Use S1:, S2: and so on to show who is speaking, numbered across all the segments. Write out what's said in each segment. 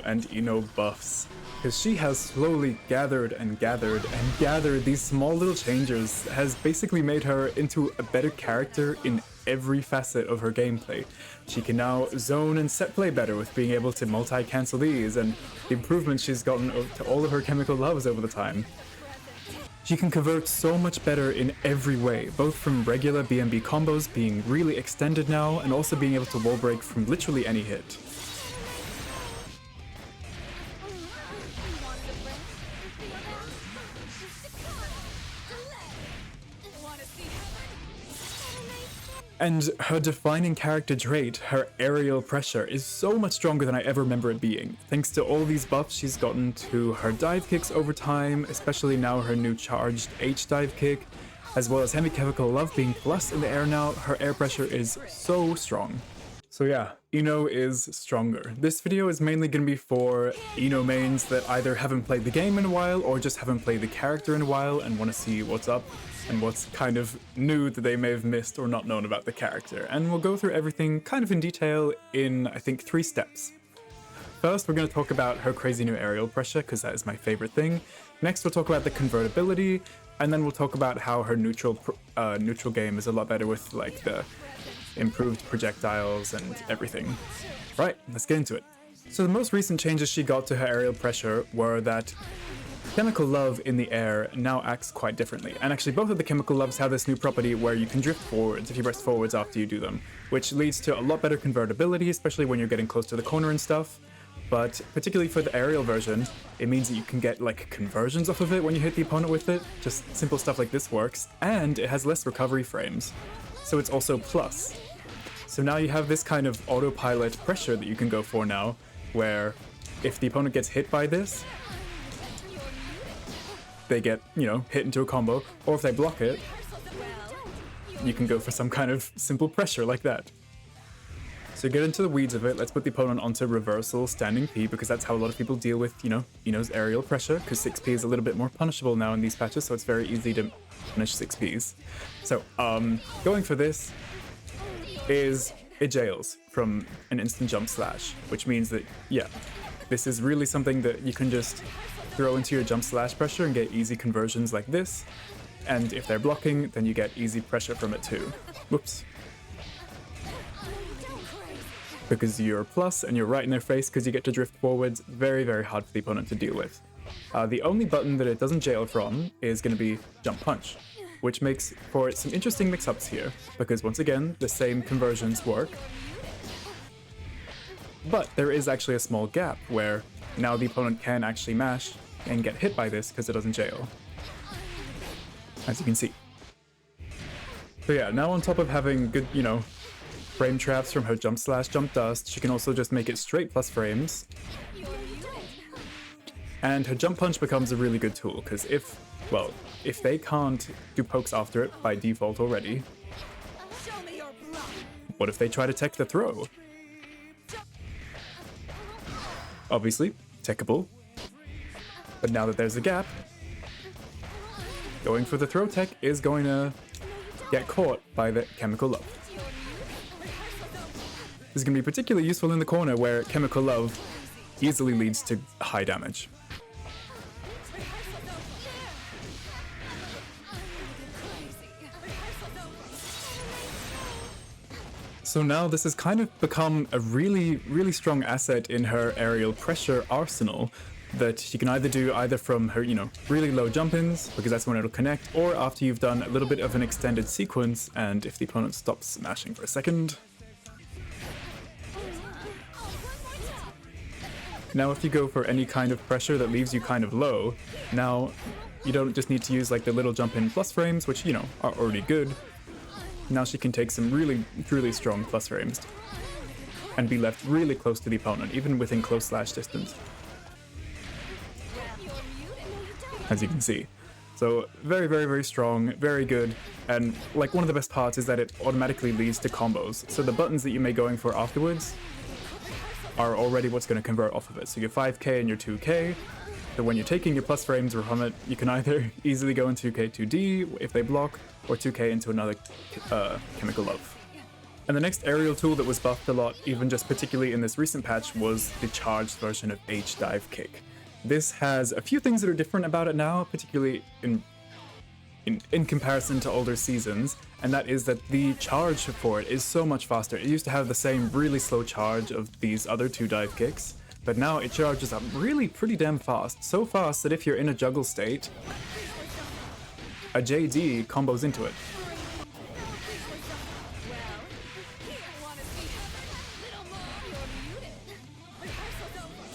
S1: and Ino buffs, because she has slowly gathered and gathered and gathered these small little changes, has basically made her into a better character in every facet of her gameplay. She can now zone and set play better with being able to multi-cancel these, and the improvements she's gotten to all of her chemical loves over the time. She can convert so much better in every way, both from regular BMB combos being really extended now, and also being able to wall break from literally any hit. And her defining character trait, her aerial pressure, is so much stronger than I ever remember it being. Thanks to all these buffs she's gotten to her dive kicks over time, especially now her new charged H dive kick, as well as heavy chemical love being plus in the air now, her air pressure is so strong. So yeah, Ino is stronger. This video is mainly going to be for Ino mains that either haven't played the game in a while or just haven't played the character in a while and want to see what's up and what's kind of new that they may have missed or not known about the character. And we'll go through everything kind of in detail in, I think, 3 steps. First, we're going to talk about her crazy new aerial pressure, because that is my favorite thing. Next, we'll talk about the convertibility, and then we'll talk about how her neutral game is a lot better with like the improved projectiles and everything. Right, let's get into it. So the most recent changes she got to her aerial pressure were that chemical love in the air now acts quite differently. And actually both of the chemical loves have this new property where you can drift forwards if you press forwards after you do them, which leads to a lot better convertibility, especially when you're getting close to the corner and stuff. But particularly for the aerial version, it means that you can get like conversions off of it when you hit the opponent with it. Just simple stuff like this works, and it has less recovery frames. So it's also plus. So now you have this kind of autopilot pressure that you can go for now, where if the opponent gets hit by this, they get, you know, hit into a combo, or if they block it, you can go for some kind of simple pressure like that. So get into the weeds of it, let's put the opponent onto reversal standing P, because that's how a lot of people deal with, you know, Ino's aerial pressure, because 6P is a little bit more punishable now in these patches, so it's very easy to punish 6Ps. So, going for this is it jails from an instant jump slash, which means that, yeah, this is really something that you can just throw into your jump slash pressure and get easy conversions like this, and if they're blocking, then you get easy pressure from it too. Whoops. Because you're plus and you're right in their face because you get to drift forwards, very, very hard for the opponent to deal with. The only button that it doesn't jail from is going to be jump punch, which makes for some interesting mix-ups here, because once again, the same conversions work. But there is actually a small gap where now the opponent can actually mash and get hit by this because it doesn't jail, as you can see. So yeah, now on top of having good, you know, frame traps from her jump slash, jump dust, she can also just make it straight plus frames. And her jump punch becomes a really good tool, because if they can't do pokes after it by default already, what if they try to tech the throw? Obviously, techable. But now that there's a gap, going for the throw tech is going to get caught by the chemical love. This is going to be particularly useful in the corner where chemical love easily leads to high damage. So now this has kind of become a really, really strong asset in her aerial pressure arsenal that she can either do either from her, you know, really low jump-ins, because that's when it'll connect, or after you've done a little bit of an extended sequence, and if the opponent stops smashing for a second. Now if you go for any kind of pressure that leaves you kind of low, now you don't just need to use like the little jump-in plus frames, which, you know, are already good. Now she can take some really, truly strong plus frames and be left really close to the opponent, even within close slash distance, as you can see. So very, very, very strong, very good, and like one of the best parts is that it automatically leads to combos. So the buttons that you may going for afterwards are already what's going to convert off of it. So your 5k and your 2k, so when you're taking your plus frames from it, you can either easily go into 2k 2D if they block, or 2k into another chemical love. And the next aerial tool that was buffed a lot, even just particularly in this recent patch, was the charged version of Divekick. This has a few things that are different about it now, particularly in comparison to older seasons, and that is that the charge for it is so much faster. It used to have the same really slow charge of these other two dive kicks, but now it charges up really pretty damn fast. So fast that if you're in a juggle state, a JD combos into it.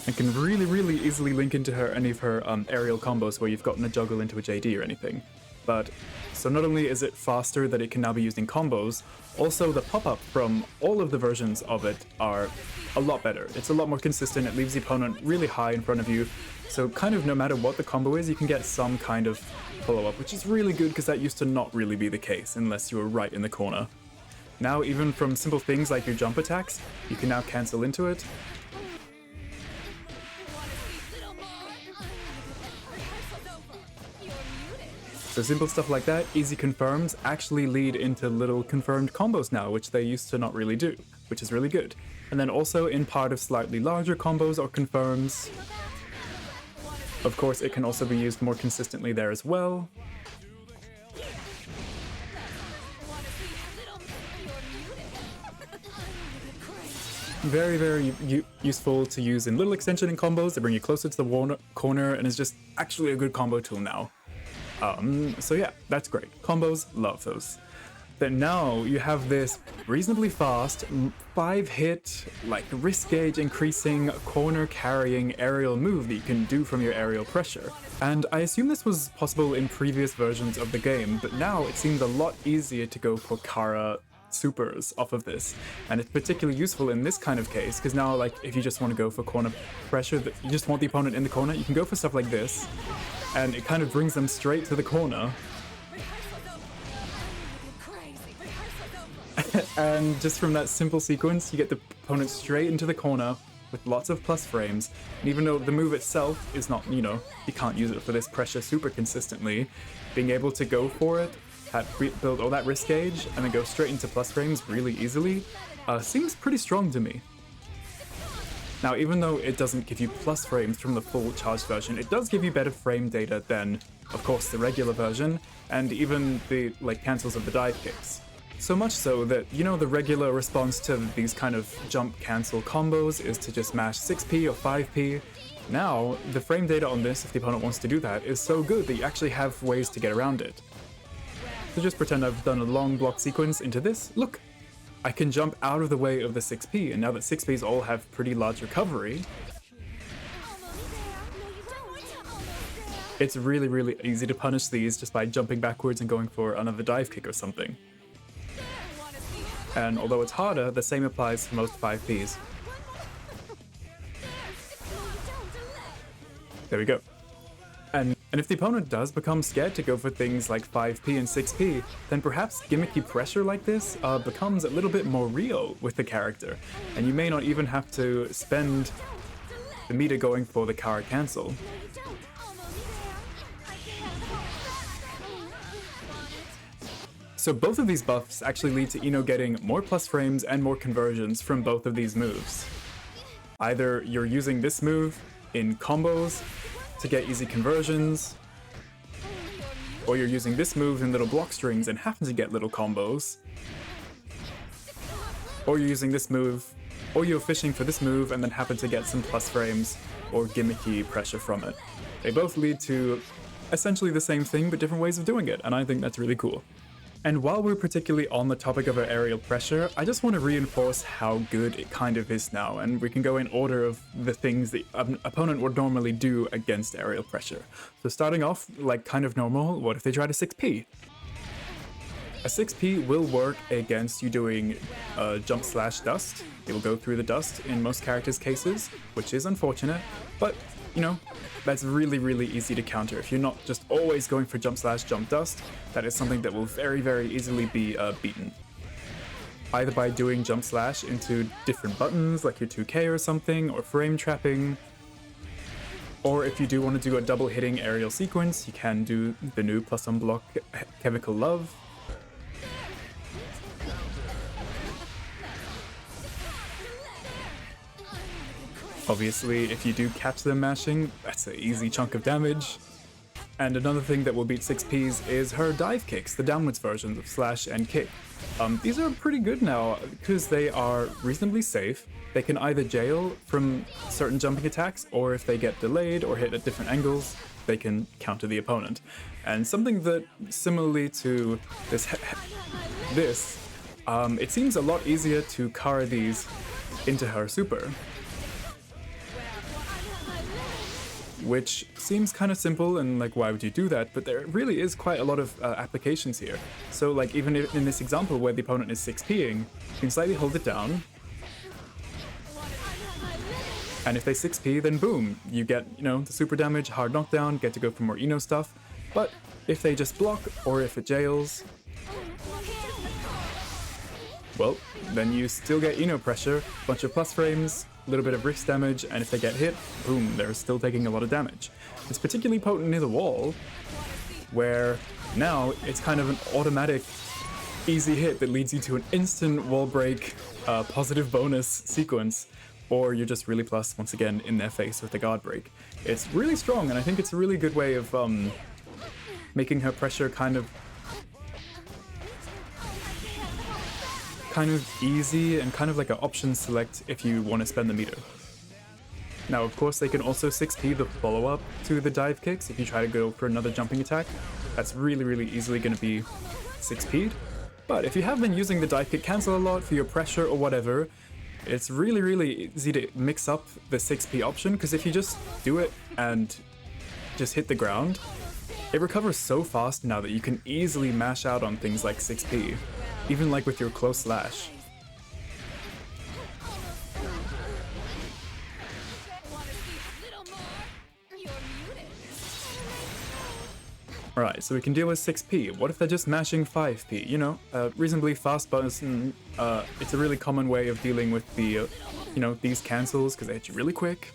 S1: And can really easily link into any of her aerial combos where you've gotten a juggle into a JD or anything. But so not only is it faster that it can now be used in combos, also the pop-up from all of the versions of it are a lot better. It's a lot more consistent, it leaves the opponent really high in front of you, so kind of no matter what the combo is, you can get some kind of follow-up, which is really good because that used to not really be the case unless you were right in the corner. Now even from simple things like your jump attacks, you can now cancel into it. So simple stuff like that, easy confirms, actually lead into little confirmed combos now, which they used to not really do, which is really good. And then also in part of slightly larger combos or confirms. Of course, it can also be used more consistently there as well. Very useful to use in little extension and combos that bring you closer to the corner and is just actually a good combo tool now. So yeah, that's great. Combos, love those. Then now you have this reasonably fast 5-hit, like wrist gauge increasing, corner carrying aerial move that you can do from your aerial pressure. And I assume this was possible in previous versions of the game, but now it seems a lot easier to go for Kara supers off of this. And it's particularly useful in this kind of case, because now like if you just want to go for corner pressure, you just want the opponent in the corner, you can go for stuff like this. And it kind of brings them straight to the corner. And just from that simple sequence, you get the opponent straight into the corner with lots of plus frames. And even though the move itself is not, you can't use it for this pressure super consistently, being able to go for it, build all that wrist gauge, and then go straight into plus frames really easily, seems pretty strong to me. Now, even though it doesn't give you plus frames from the full charged version, it does give you better frame data than, of course, the regular version, and even the cancels of the dive kicks. So much so that, the regular response to these kind of jump cancel combos is to just mash 6p or 5p. Now, the frame data on this, if the opponent wants to do that, is so good that you actually have ways to get around it. So just pretend I've done a long block sequence into this. Look! I can jump out of the way of the 6p, and now that 6ps all have pretty large recovery, it's really easy to punish these just by jumping backwards and going for another dive kick or something. And although it's harder, the same applies for most 5ps. There we go. And if the opponent does become scared to go for things like 5p and 6p, then perhaps gimmicky pressure like this becomes a little bit more real with the character, and you may not even have to spend the meter going for the Kara cancel. So both of these buffs actually lead to Ino getting more plus frames and more conversions from both of these moves. Either you're using this move in combos to get easy conversions, or you're using this move in little block strings and happen to get little combos, or you're using this move, or you're fishing for this move and then happen to get some plus frames or gimmicky pressure from it. They both lead to essentially the same thing but different ways of doing it, and I think that's really cool. And while we're particularly on the topic of our aerial pressure, I just want to reinforce how good it kind of is now, and we can go in order of the things the opponent would normally do against aerial pressure. So starting off, like kind of normal, what if they tried a 6p? A 6p will work against you doing jump slash dust. It will go through the dust in most characters' cases, which is unfortunate, but that's really easy to counter. If you're not just always going for jump slash jump dust, that is something that will very easily be beaten. Either by doing jump slash into different buttons, like your 2K or something, or frame trapping. Or if you do want to do a double hitting aerial sequence, you can do the new plus unblock chemical love. Obviously, if you do catch them mashing, that's an easy chunk of damage. And another thing that will beat 6Ps is her dive kicks, the downwards versions of slash and kick. These are pretty good now because they are reasonably safe. They can either jail from certain jumping attacks, or if they get delayed or hit at different angles, they can counter the opponent. And something that, similarly to this, it seems a lot easier to carry these into her super. Which seems kind of simple and like, why would you do that? But there really is quite a lot of applications here. So like even in this example where the opponent is 6P'ing, you can slightly hold it down. And if they 6P, then boom, you get, you know, the super damage, hard knockdown, get to go for more Eno stuff. But if they just block, or if it jails, well, then you still get Eno pressure, bunch of plus frames, a little bit of wrist damage, and if they get hit, boom, they're still taking a lot of damage. It's particularly potent near the wall, where now it's kind of an automatic easy hit that leads you to an instant wall break positive bonus sequence, or you're just really plus, once again, in their face with the guard break. It's really strong, and I think it's a really good way of making her pressure kind of easy and kind of like an option select if you want to spend the meter. Now, of course, they can also 6P the follow-up to the dive kicks if you try to go for another jumping attack. That's really, really easily going to be 6P'd. But if you have been using the dive kick cancel a lot for your pressure or whatever, it's really, really easy to mix up the 6P option, because if you just do it and just hit the ground, it recovers so fast now that you can easily mash out on things like 6P. Even like with your close slash. Alright, so we can deal with 6P. What if they're just mashing 5P? You know, reasonably fast button. It's a really common way of dealing with the, you know, these cancels, because they hit you really quick.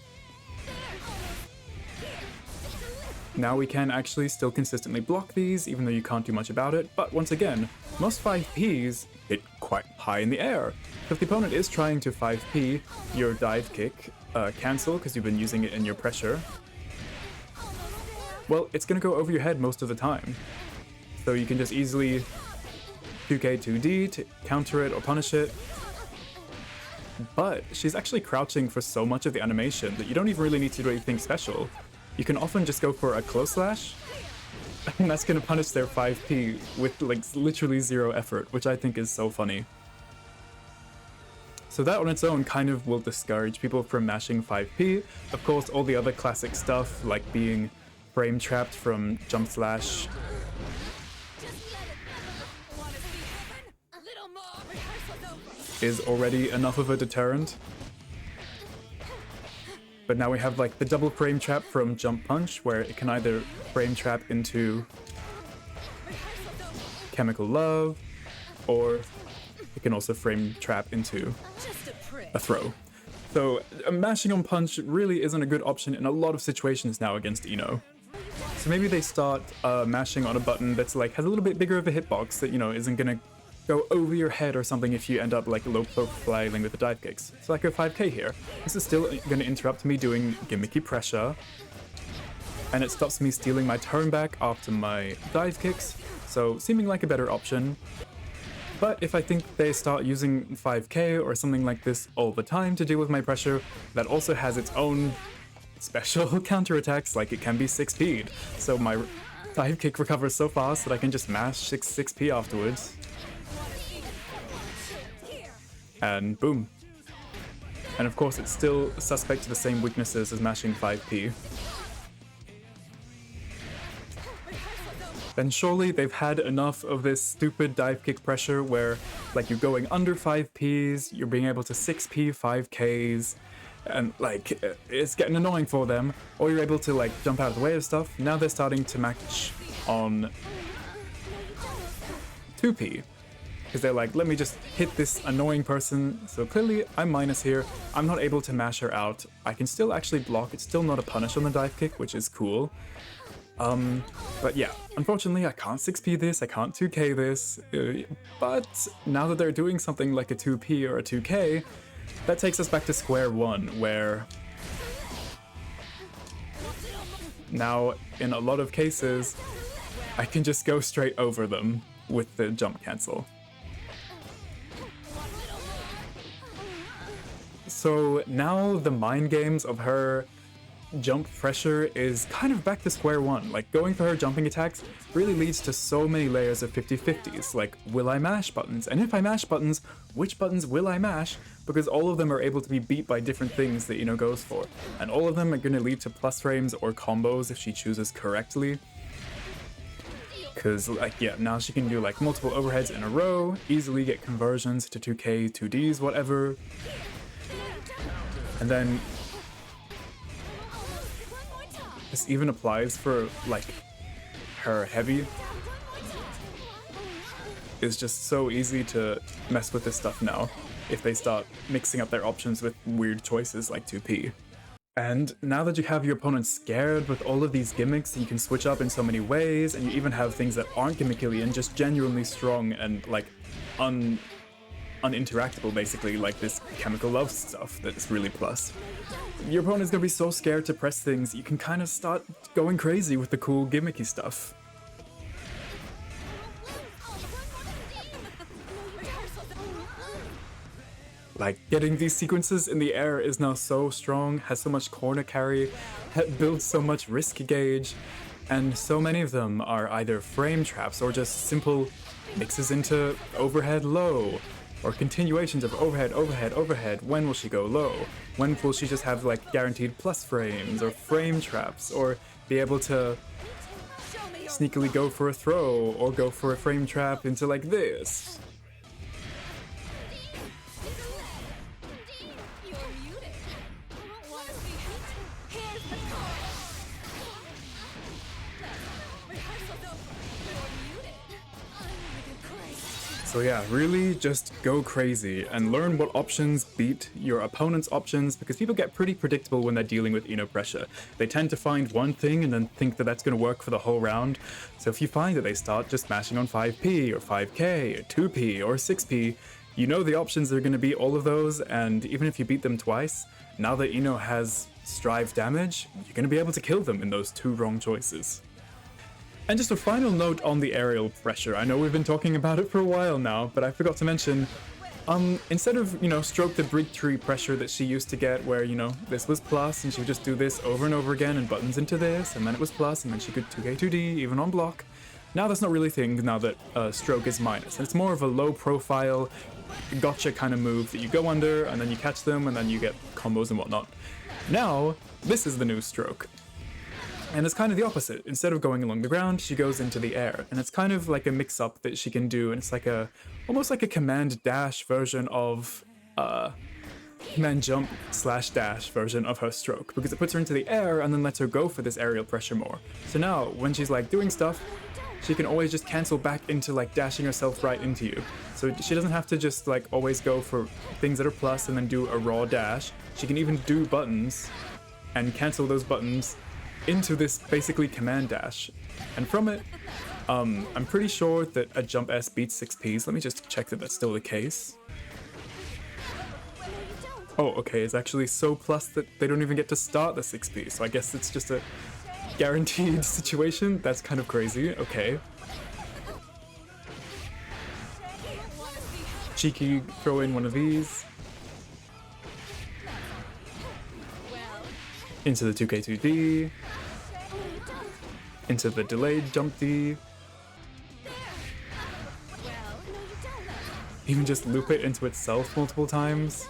S1: Now we can actually still consistently block these, even though you can't do much about it, but once again, most 5Ps hit quite high in the air. So if the opponent is trying to 5P your dive kick cancel, because you've been using it in your pressure, well, it's going to go over your head most of the time. So you can just easily 2K 2D to counter it or punish it. But she's actually crouching for so much of the animation that you don't even really need to do anything special. You can often just go for a close slash, and that's going to punish their 5P with like literally zero effort, which I think is so funny. So that on its own kind of will discourage people from mashing 5P. Of course, all the other classic stuff like being frame trapped from jump slash, is already enough of a deterrent. But now we have like the double frame trap from jump punch, where it can either frame trap into chemical love, or it can also frame trap into a throw. So mashing on punch really isn't a good option in a lot of situations now against Eno. So maybe they start mashing on a button that's like has a little bit bigger of a hitbox that, you know, isn't gonna go over your head or something if you end up like low profiling with the dive kicks. So like a 5K here. This is still going to interrupt me doing gimmicky pressure, and it stops me stealing my turn back after my dive kicks, so seeming like a better option. But if I think they start using 5K or something like this all the time to deal with my pressure, that also has its own special counterattacks, like it can be 6P'd. So my dive kick recovers so fast that I can just mash 6P afterwards. And boom. And of course it's still suspect to the same weaknesses as mashing 5P. Then surely they've had enough of this stupid dive kick pressure where like you're going under 5Ps, you're being able to 6P 5Ks, and like it's getting annoying for them, or you're able to like jump out of the way of stuff. Now they're starting to match on 2P. Because they're like, let me just hit this annoying person. So clearly I'm minus here. I'm not able to mash her out. I can still actually block. It's still not a punish on the dive kick, which is cool. But yeah, unfortunately I can't 6P this, I can't 2K this. But now that they're doing something like a 2P or a 2K, that takes us back to square one, where now in a lot of cases, I can just go straight over them with the jump cancel. So now the mind games of her jump pressure is kind of back to square one. Like, going for her jumping attacks really leads to so many layers of 50-50s, like, will I mash buttons? And if I mash buttons, which buttons will I mash? Because all of them are able to be beat by different things that Ino goes for. And all of them are going to lead to plus frames or combos if she chooses correctly. Because, like, yeah, now she can do, like, multiple overheads in a row, easily get conversions to 2K, 2Ds, whatever. And then this even applies for, like, her heavy. It's just so easy to mess with this stuff now if they start mixing up their options with weird choices like 2P. And now that you have your opponent scared with all of these gimmicks you can switch up in so many ways, and you even have things that aren't gimmicky and just genuinely strong and, like, uninteractable, basically, like this chemical love stuff that's really plus. Your opponent's gonna be so scared to press things, you can kind of start going crazy with the cool gimmicky stuff. Like, getting these sequences in the air is now so strong, has so much corner carry, builds so much risk gauge, and so many of them are either frame traps or just simple mixes into overhead low, or continuations of overhead, overhead, overhead. When will she go low? When will she just have, like, guaranteed plus frames, or frame traps, or be able to sneakily go for a throw, or go for a frame trap into, like, this? So yeah, really just go crazy and learn what options beat your opponent's options, because people get pretty predictable when they're dealing with Ino pressure. They tend to find one thing and then think that that's going to work for the whole round. So if you find that they start just mashing on 5P or 5K or 2P or 6P, you know the options are going to be all of those, and even if you beat them twice, now that Ino has strive damage, you're going to be able to kill them in those two wrong choices. And just a final note on the aerial pressure. I know we've been talking about it for a while now, but I forgot to mention, instead of, stroke the bridge tree pressure that she used to get where, this was plus and she would just do this over and over again and buttons into this, and then it was plus, and then she could 2K, 2D, even on block. Now that's not really a thing now that stroke is minus. And it's more of a low profile, gotcha kind of move that you go under and then you catch them and then you get combos and whatnot. Now, this is the new stroke. And it's kind of the opposite. Instead of going along the ground, she goes into the air. And it's kind of like a mix-up that she can do, and it's like almost like a command dash version of, command jump / dash version of her stroke, because it puts her into the air and then lets her go for this aerial pressure more. So now, when she's, like, doing stuff, she can always just cancel back into, like, dashing herself right into you. So she doesn't have to just, like, always go for things that are plus and then do a raw dash. She can even do buttons and cancel those buttons into this basically command dash. And from it, I'm pretty sure that a jump S beats 6Ps. Let me just check that that's still the case. Oh, okay, it's actually so plus that they don't even get to start the 6P, so I guess it's just a guaranteed situation. That's kind of crazy. Okay. Cheeky, throw in one of these. Into the 2K2D. Into the delayed jump D. Even just loop it into itself multiple times.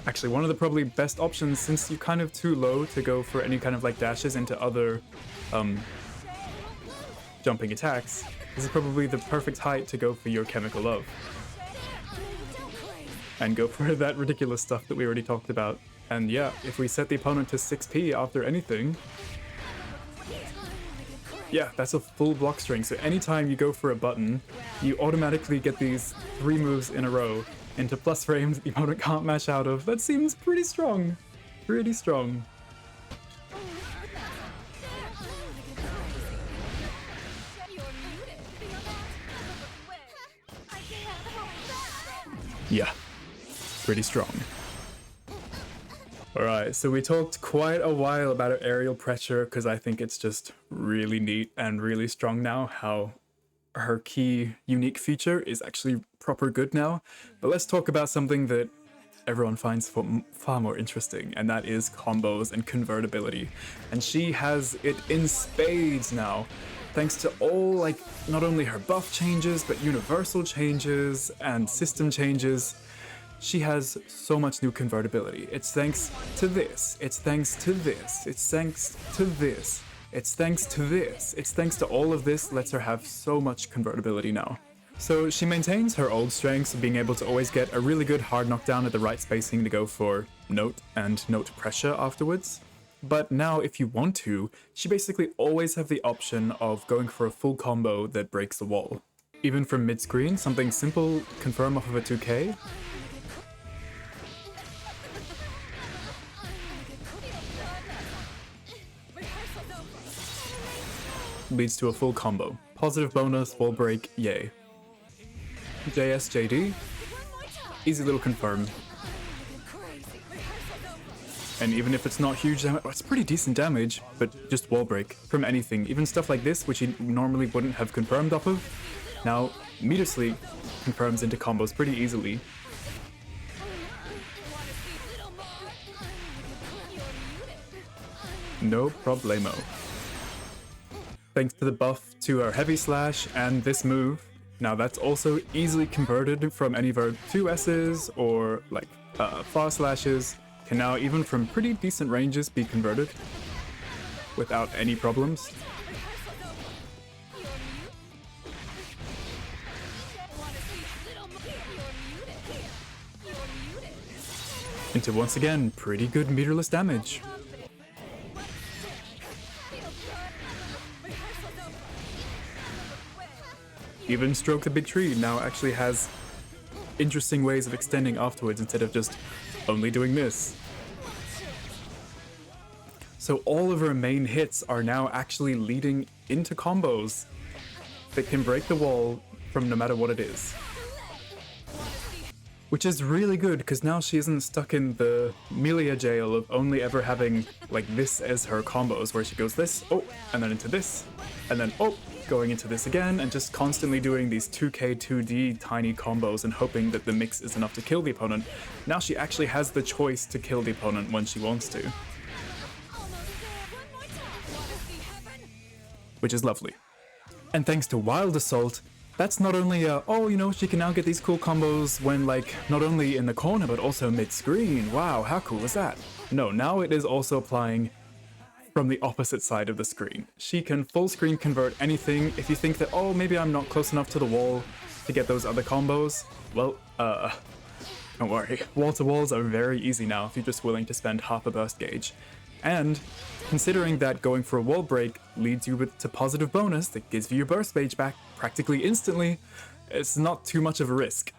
S1: Actually, one of the probably best options, since you're kind of too low to go for any kind of, like, dashes into other jumping attacks, this is probably the perfect height to go for your chemical love. And go for that ridiculous stuff that we already talked about. And yeah, if we set the opponent to 6P after anything, yeah, that's a full block string. So anytime you go for a button, you automatically get these 3 moves in a row into plus frames that the opponent can't mash out of. That seems pretty strong. Pretty strong. Yeah. Pretty strong. Alright, so we talked quite a while about her aerial pressure because I think it's just really neat and really strong now how her key unique feature is actually proper good now. But let's talk about something that everyone finds far more interesting, and that is combos and convertibility. And she has it in spades now, thanks to all, like, not only her buff changes, but universal changes and system changes. She has so much new convertibility. It's thanks to this, it's thanks to this, it's thanks to this, it's thanks to this, it's thanks to all of this lets her have so much convertibility now. So she maintains her old strengths of being able to always get a really good hard knockdown at the right spacing to go for note and note pressure afterwards. But now if you want to, she basically always have the option of going for a full combo that breaks the wall. Even from mid-screen, something simple, confirm off of a 2K, leads to a full combo. Positive bonus, wall break, yay. JSJD, easy little confirm. And even if it's not huge damage, it's pretty decent damage, but just wall break from anything. Even stuff like this, which you normally wouldn't have confirmed off of, now meter sleep confirms into combos pretty easily. No problemo. Thanks to the buff to our heavy slash and this move. Now that's also easily converted from any of our 2S's or like far slashes, can now even from pretty decent ranges be converted without any problems. Into once again pretty good meterless damage. Even Stroke the Big Tree now actually has interesting ways of extending afterwards instead of just only doing this. So all of her main hits are now actually leading into combos that can break the wall from no matter what it is. Which is really good because now she isn't stuck in the Melia jail of only ever having like this as her combos where she goes this, oh, and then into this, and then oh, going into this again, and just constantly doing these 2K 2D tiny combos and hoping that the mix is enough to kill the opponent. Now she actually has the choice to kill the opponent when she wants to. Which is lovely. And thanks to Wild Assault, that's not only oh, you know, she can now get these cool combos when, like, not only in the corner but also mid-screen. Wow, how cool is that? No, now it is also applying from the opposite side of the screen. She can full screen convert anything. If you think that, oh, maybe I'm not close enough to the wall to get those other combos, well, don't worry. Wall-to-walls are very easy now if you're just willing to spend half a burst gauge. And considering that going for a wall break leads you to positive bonus that gives you your burst gauge back practically instantly, it's not too much of a risk.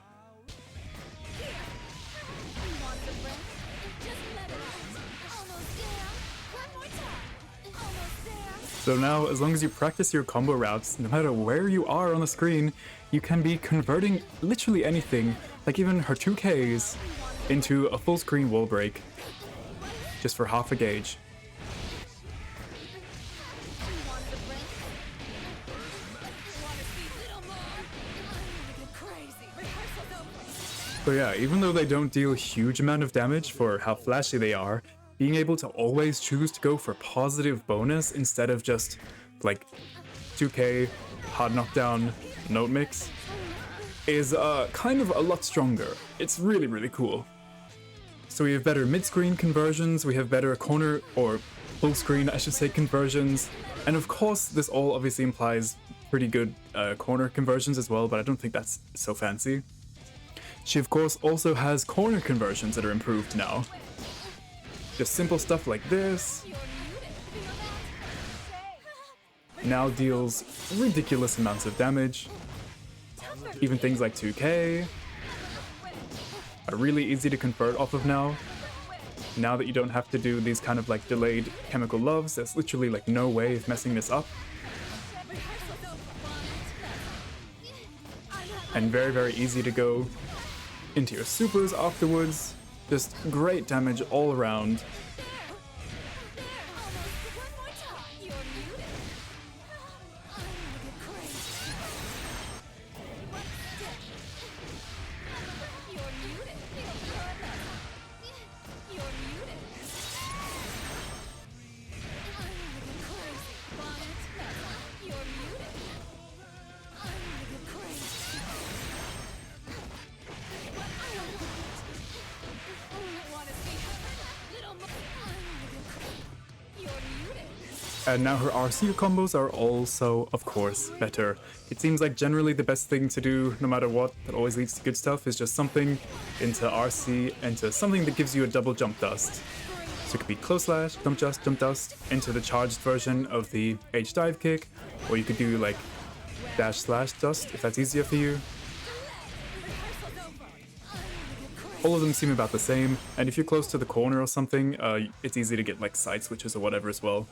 S1: So now, as long as you practice your combo routes, no matter where you are on the screen, you can be converting literally anything, like even her 2Ks, into a full screen wall break, just for half a gauge. So yeah, even though they don't deal a huge amount of damage for how flashy they are, being able to always choose to go for positive bonus instead of just like 2K, hard knockdown, note mix is kind of a lot stronger. It's really, really cool. So we have better mid-screen conversions, we have better corner or full screen, I should say, conversions, and of course this all obviously implies pretty good corner conversions as well, but I don't think that's so fancy. She of course also has corner conversions that are improved now. Just simple stuff like this now deals ridiculous amounts of damage. Even things like 2K are really easy to convert off of now. Now that you don't have to do these kind of like delayed chemical loves, there's literally like no way of messing this up. And very, very easy to go into your supers afterwards. Just great damage all around. And now her RC combos are also, of course, better. It seems like generally the best thing to do, no matter what, that always leads to good stuff, is just something into RC, into something that gives you a double jump dust. So it could be close slash, jump dust, into the charged version of the H dive kick, or you could do like dash slash dust, if that's easier for you. All of them seem about the same, and if you're close to the corner or something, it's easy to get like side switches or whatever as well.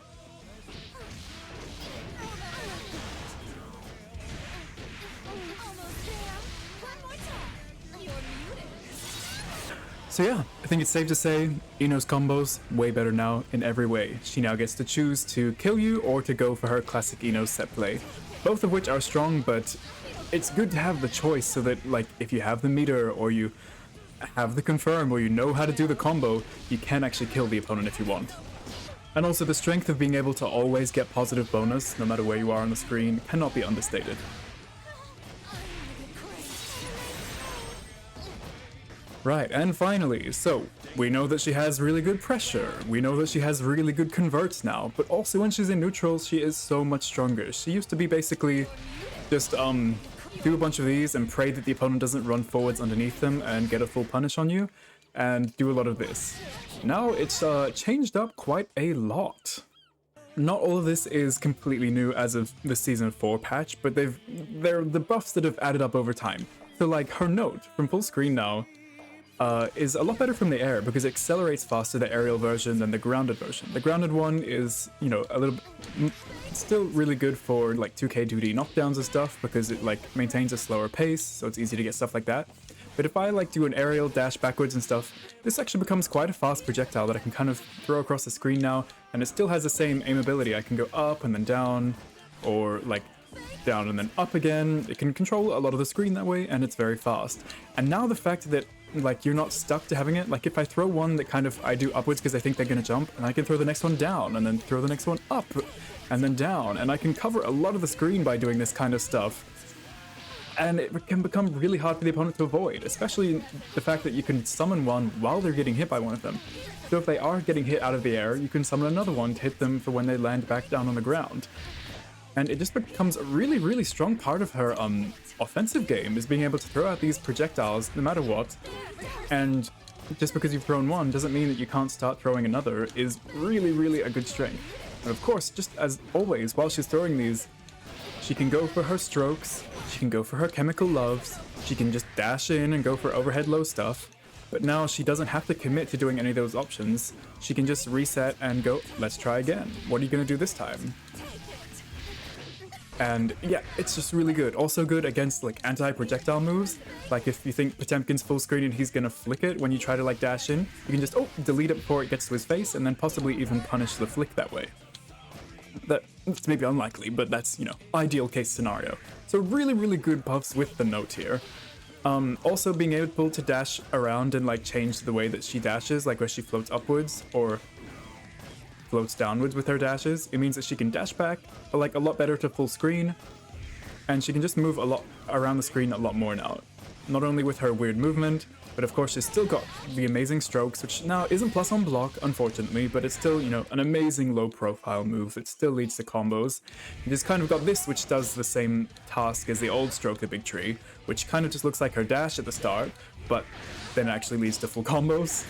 S1: So yeah, I think it's safe to say Ino's combos way better now in every way. She now gets to choose to kill you or to go for her classic Ino set play. Both of which are strong, but it's good to have the choice so that like if you have the meter or you have the confirm or you know how to do the combo, you can actually kill the opponent if you want. And also the strength of being able to always get positive bonus no matter where you are on the screen cannot be understated. Right, and finally, so we know that she has really good pressure, we know that she has really good converts now, but also when she's in neutrals, she is so much stronger. She used to be basically just do a bunch of these and pray that the opponent doesn't run forwards underneath them and get a full punish on you, and do a lot of this. Now it's changed up quite a lot. Not all of this is completely new as of the Season 4 patch, but they're the buffs that have added up over time. So like her note from full screen now is a lot better from the air because it accelerates faster the aerial version than the grounded version. The grounded one is, you know, a little still really good for like 2k 2D knockdowns and stuff because it like maintains a slower pace, so it's easy to get stuff like that. But if I like do an aerial dash backwards and stuff, this actually becomes quite a fast projectile that I can kind of throw across the screen now, and it still has the same aim ability. I can go up and then down, or like down and then up again. It can control a lot of the screen that way, and it's very fast. And now the fact that like you're not stuck to having it, like if I throw one that kind of I do upwards because I think they're gonna jump, and I can throw the next one down and then throw the next one up and then down, and I can cover a lot of the screen by doing this kind of stuff. And it can become really hard for the opponent to avoid, especially the fact that you can summon one while they're getting hit by one of them. So if they are getting hit out of the air, you can summon another one to hit them for when they land back down on the ground. And it just becomes a really, really strong part of her offensive game, is being able to throw out these projectiles no matter what. And just because you've thrown one doesn't mean that you can't start throwing another is really, really a good strength. And of course, just as always, while she's throwing these, she can go for her strokes, she can go for her chemical loves, she can just dash in and go for overhead low stuff. But now she doesn't have to commit to doing any of those options. She can just reset and go, let's try again. What are you gonna do this time? And yeah, it's just really good. Also good against like anti-projectile moves. Like if you think Potemkin's full screen and he's gonna flick it when you try to like dash in, you can just delete it before it gets to his face and then possibly even punish the flick that way. That's maybe unlikely, but that's, you know, ideal case scenario. So really, really good buffs with the note here. Also being able to dash around and like change the way that she dashes, like where she floats upwards or floats downwards with her dashes. It means that she can dash back like a lot better to full screen, and she can just move a lot around the screen a lot more now. Not only with her weird movement, but of course she's still got the amazing strokes, which now isn't plus on block, unfortunately, but it's still, you know, an amazing low profile move that still leads to combos. You just kind of got this, which does the same task as the old stroke the big tree, which kind of just looks like her dash at the start, but then actually leads to full combos.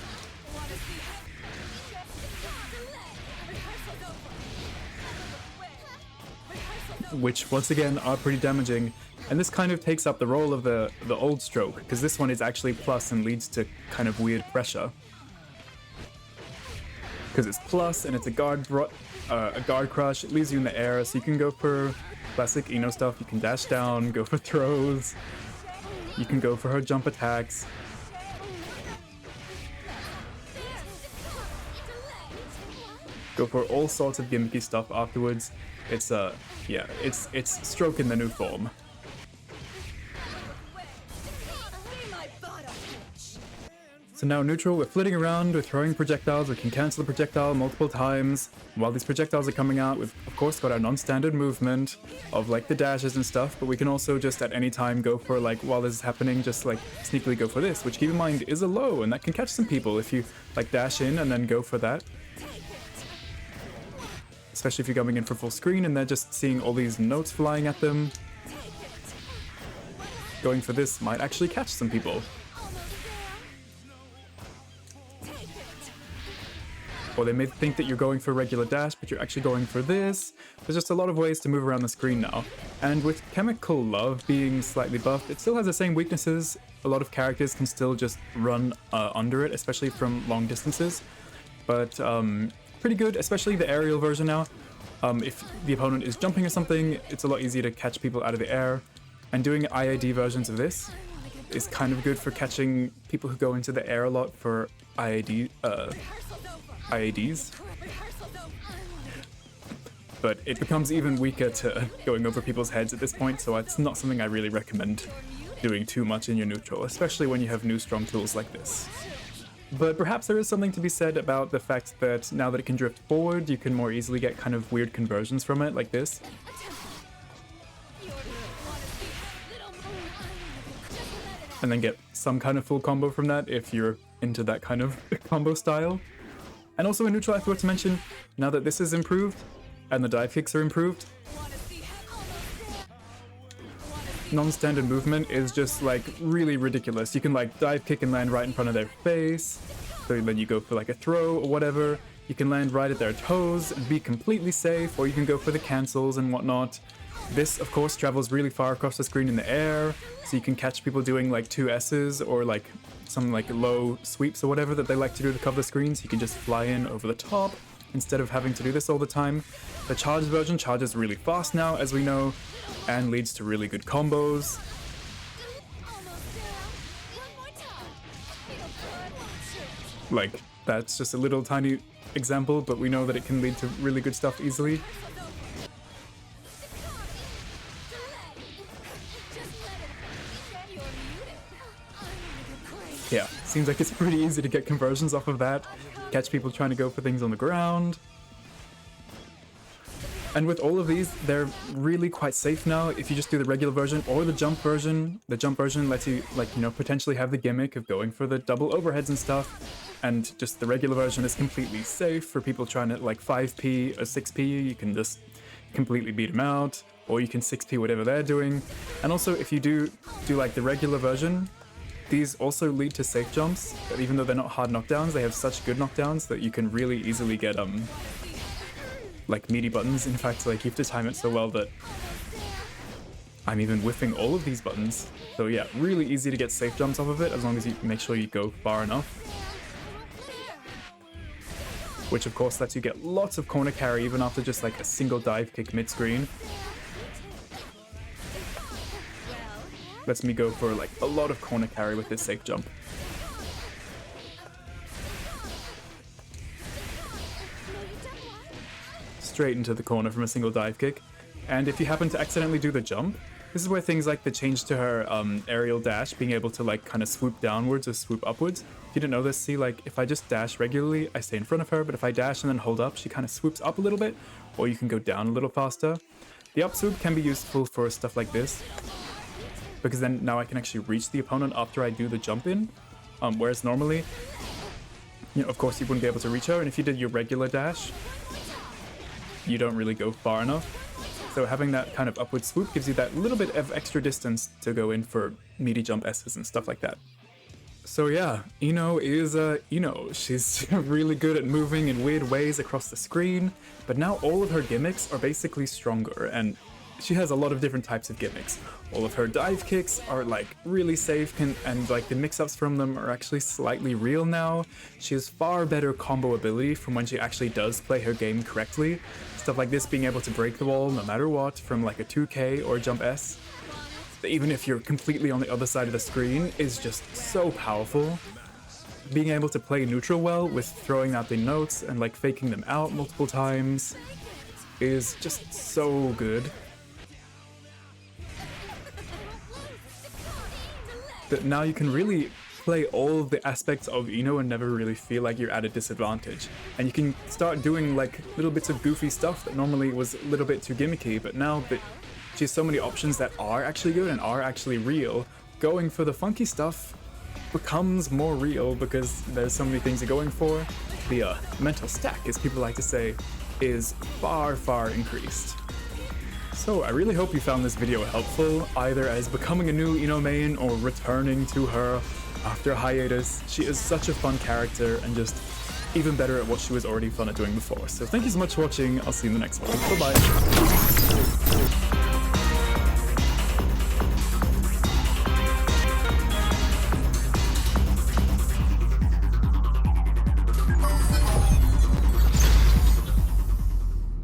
S1: Which once again are pretty damaging, and this kind of takes up the role of the old stroke, because this one is actually plus and leads to kind of weird pressure. Because it's plus and it's a guard crush, it leaves you in the air, so you can go for classic Ino stuff, you can dash down, go for throws, you can go for her jump attacks. Go for all sorts of gimmicky stuff afterwards. It's yeah, it's stroke in the new form. So now neutral, we're flitting around, we're throwing projectiles, we can cancel the projectile multiple times. While these projectiles are coming out, we've of course got our non-standard movement of like the dashes and stuff, but we can also just at any time go for like, while this is happening, just like sneakily go for this, which keep in mind is a low, and that can catch some people if you like dash in and then go for that. Especially if you're coming in for full screen and they're just seeing all these notes flying at them. Going for this might actually catch some people. Or they may think that you're going for a regular dash, but you're actually going for this. There's just a lot of ways to move around the screen now. And with Chemical Love being slightly buffed, it still has the same weaknesses. A lot of characters can still just run under it, especially from long distances. But pretty good, especially the aerial version now. If the opponent is jumping or something, it's a lot easier to catch people out of the air. And doing IAD versions of this is kind of good for catching people who go into the air a lot for IADs. But it becomes even weaker to going over people's heads at this point, so it's not something I really recommend doing too much in your neutral, especially when you have new strong tools like this. But perhaps there is something to be said about the fact that now that it can drift forward, you can more easily get kind of weird conversions from it, like this. And then get some kind of full combo from that if you're into that kind of combo style. And also in neutral, I forgot to mention, now that this is improved, and the dive kicks are improved, non-standard movement is just like really ridiculous. You can like dive kick and land right in front of their face, so then you go for like a throw or whatever. You can land right at their toes and be completely safe, or you can go for the cancels and whatnot. This, of course, travels really far across the screen in the air, so you can catch people doing like 2S's or like some like low sweeps or whatever that they like to do to cover the screen, so you can just fly in over the top instead of having to do this all the time. The charged version charges really fast now, as we know, and leads to really good combos. Like, that's just a little tiny example, but we know that it can lead to really good stuff easily. Yeah, seems like it's pretty easy to get conversions off of that, catch people trying to go for things on the ground. And with all of these, they're really quite safe now if you just do the regular version or the jump version. The jump version lets you, like, you know, potentially have the gimmick of going for the double overheads and stuff. And just the regular version is completely safe for people trying to, like, 5p or 6p. You can just completely beat them out, or you can 6p whatever they're doing. And also, if you do like the regular version, these also lead to safe jumps. But even though they're not hard knockdowns, they have such good knockdowns that you can really easily get like meaty buttons. In fact, like, you have to time it so well that I'm even whiffing all of these buttons. So yeah, really easy to get safe jumps off of it as long as you make sure you go far enough. Which of course lets you get lots of corner carry even after just like a single dive kick mid-screen. Lets me go for like a lot of corner carry with this safe jump. Straight into the corner from a single dive kick. And if you happen to accidentally do the jump, this is where things like the change to her aerial dash, being able to like kind of swoop downwards or swoop upwards. If you didn't know this, see, like if I just dash regularly, I stay in front of her, but if I dash and then hold up, she kind of swoops up a little bit, or you can go down a little faster. The up swoop can be useful for stuff like this, because then now I can actually reach the opponent after I do the jump in, whereas normally, you know, of course you wouldn't be able to reach her, and if you did your regular dash, you don't really go far enough. So having that kind of upward swoop gives you that little bit of extra distance to go in for meaty jump S's and stuff like that. So yeah, Ino is Ino. She's really good at moving in weird ways across the screen, but now all of her gimmicks are basically stronger, and she has a lot of different types of gimmicks. All of her dive kicks are like really safe, and like the mix-ups from them are actually slightly real now. She has far better combo ability from when she actually does play her game correctly. Stuff like this, being able to break the wall no matter what from like a 2K or a jump S, even if you're completely on the other side of the screen, is just so powerful. being able to play neutral well with throwing out the notes and like faking them out multiple times is just so good. That now you can really play all of the aspects of Ino and never really feel like you're at a disadvantage. And you can start doing like little bits of goofy stuff that normally was a little bit too gimmicky, but now that she has so many options that are actually good and are actually real, going for the funky stuff becomes more real because there's so many things you're going for. The mental stack, as people like to say, is far, far increased. So I really hope you found this video helpful, either as becoming a new Ino main or returning to her after a hiatus. She is such a fun character and just even better at what she was already fun at doing before. So thank you so much for watching, I'll see you in the next one. Bye bye!